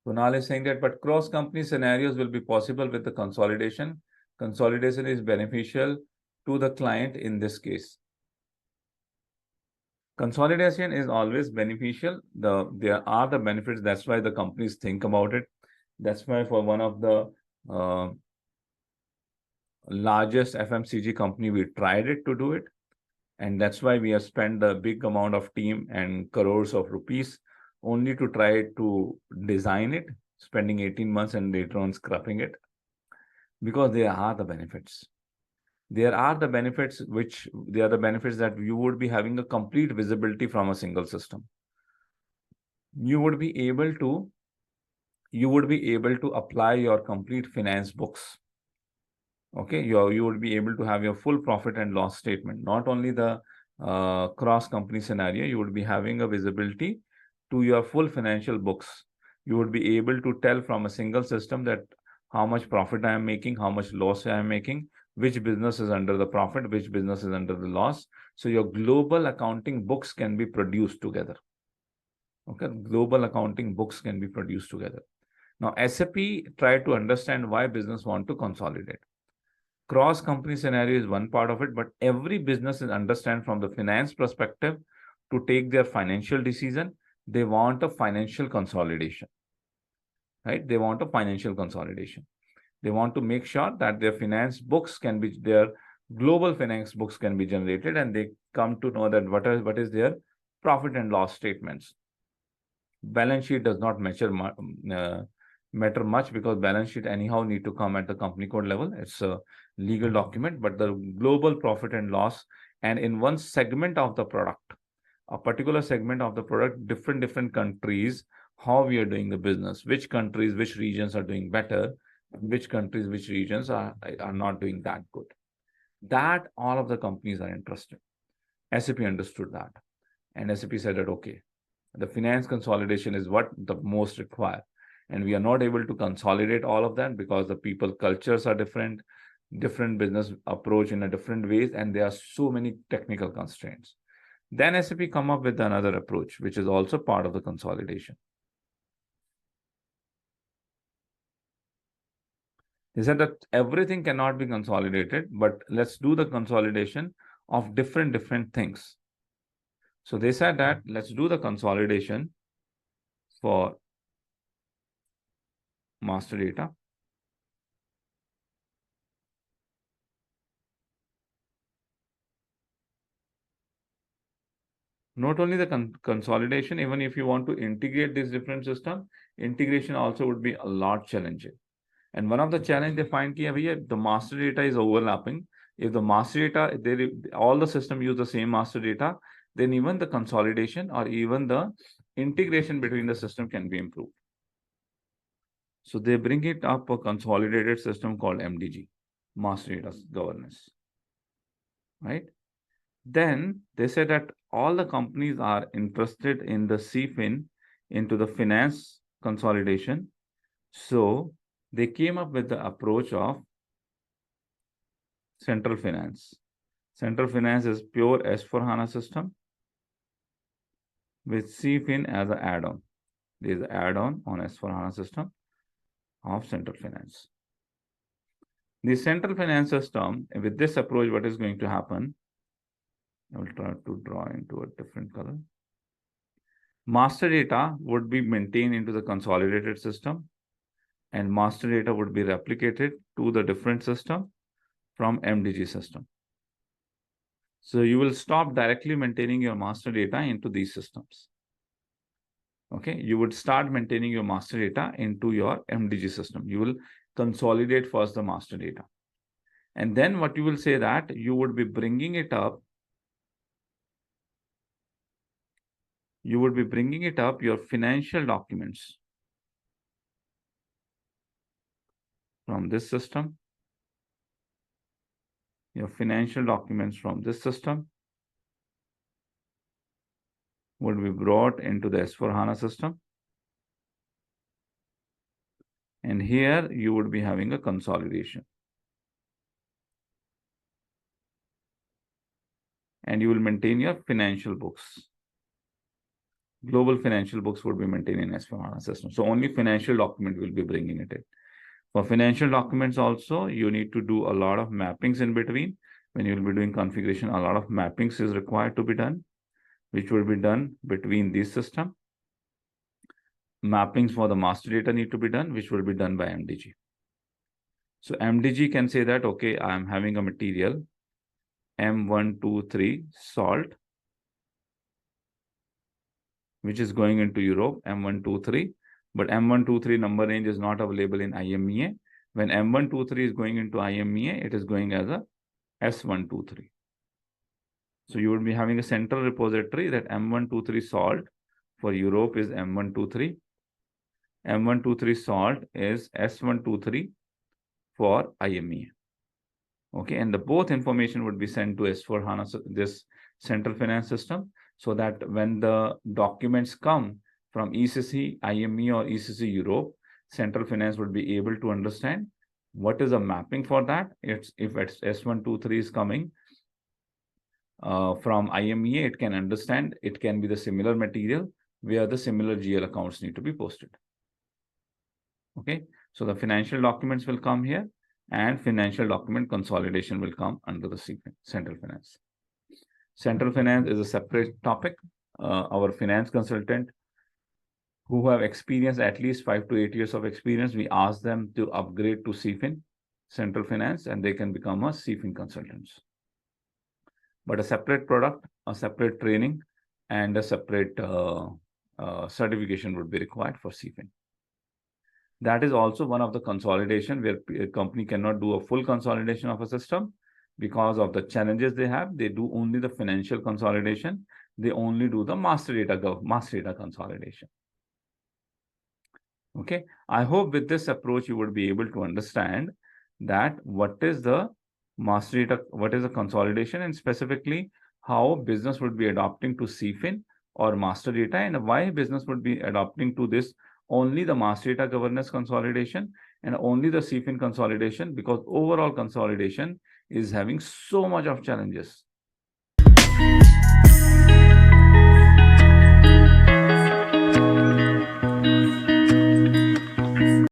Kunal is saying that, but cross-company scenarios will be possible with the consolidation. Consolidation is beneficial to the client in this case. Consolidation is always beneficial. There are the benefits. That's why the companies think about it. That's why for one of the largest FMCG company, we tried it to do it. And that's why we have spent a big amount of team and crores of rupees only to try to design it, spending 18 months and later on scrapping it, because there are the benefits. There are the benefits that you would be having a complete visibility from a single system. You would be able to apply your complete finance books. Okay, you would be able to have your full profit and loss statement, not only the cross-company scenario. You would be having a visibility to your full financial books. You would be able to tell from a single system that how much profit I am making, how much loss I am making, which business is under the profit, which business is under the loss. So your global accounting books can be produced together. Okay, global accounting books can be produced together. Now, SAP tried to understand why business want to consolidate. Cross-company scenario is one part of it, but every business is understand from the finance perspective to take their financial decision. They want a financial consolidation, right? They want a financial consolidation. They want to make sure that their finance books can be, their global finance books can be generated, and they come to know that what is their profit and loss statements. Balance sheet does not matter much, because balance sheet anyhow need to come at the company code level. It's a legal document, but the global profit and loss, and in one segment of the product, a particular segment of the product, different countries, how we are doing the business, which countries, which regions are doing better, which countries, which regions are not doing that good. That all of the companies are interested. SAP understood that, and SAP said that, okay, the finance consolidation is what the most required. And we are not able to consolidate all of that because the people cultures are different business approach in a different ways, and there are so many technical constraints. Then SAP come up with another approach, which is also part of the consolidation. They said that everything cannot be consolidated, but let's do the consolidation of different things. So they said that let's do the consolidation for master data, not only the consolidation, even if you want to integrate this different system, integration also would be a lot challenging. And one of the challenge they find here, the master data is overlapping. If the master data, all the system use the same master data, then even the consolidation or even the integration between the system can be improved. So they bring it up a consolidated system called MDG, master data governance, right? Then they said that all the companies are interested in the CFIN, into the finance consolidation. So they came up with the approach of central finance. Central finance is pure S/4HANA system with CFIN as an add-on. There is an add-on on S/4HANA system of central finance. The central finance system, with this approach, what is going to happen? I will try to draw into a different color. Master data would be maintained into the consolidated system, and master data would be replicated to the different system from MDG system. So you will stop directly maintaining your master data into these systems. Okay, you would start maintaining your master data into your MDG system. You will consolidate first the master data. And then what you will say that you would be bringing it up. You would be bringing it up your financial documents from this system. Your financial documents from this system would be brought into the S/4HANA system. And here you would be having a consolidation. And you will maintain your financial books. Global financial books would be maintained in S/4HANA system. So only financial document will be bringing it in. For financial documents also, you need to do a lot of mappings in between. When you will be doing configuration, a lot of mappings is required to be done, which will be done between these systems. Mappings for the master data need to be done, which will be done by MDG. So MDG can say that, okay, I'm having a material M123 salt, which is going into Europe, M123, but M123 number range is not available in IMEA. When M123 is going into IMEA, it is going as a S123. So you would be having a central repository that M123 salt for Europe is M123. M123 salt is S123 for IMEA. Okay, and the both information would be sent to S/4HANA, this central finance system, so that when the documents come from ECC, IME or ECC Europe, central finance would be able to understand what is a mapping for that. If it's S123 is coming from IMEA, it can understand, it can be the similar material where the similar GL accounts need to be posted. Okay, so the financial documents will come here, and financial document consolidation will come under the central finance. Central finance is a separate topic. Our finance consultant who have experienced at least 5 to 8 years of experience, we ask them to upgrade to CFIN, central finance, and they can become a CFIN consultants. But a separate product, a separate training, and a separate certification would be required for CFIN. That is also one of the consolidation where a company cannot do a full consolidation of a system because of the challenges they have. They do only the financial consolidation. They only do the master data consolidation. Okay, I hope with this approach you would be able to understand that what is the master data, what is the consolidation, and specifically how business would be adopting to CFIN or master data, and why business would be adopting to this only the master data governance consolidation and only the CFIN consolidation, because overall consolidation is having so much of challenges.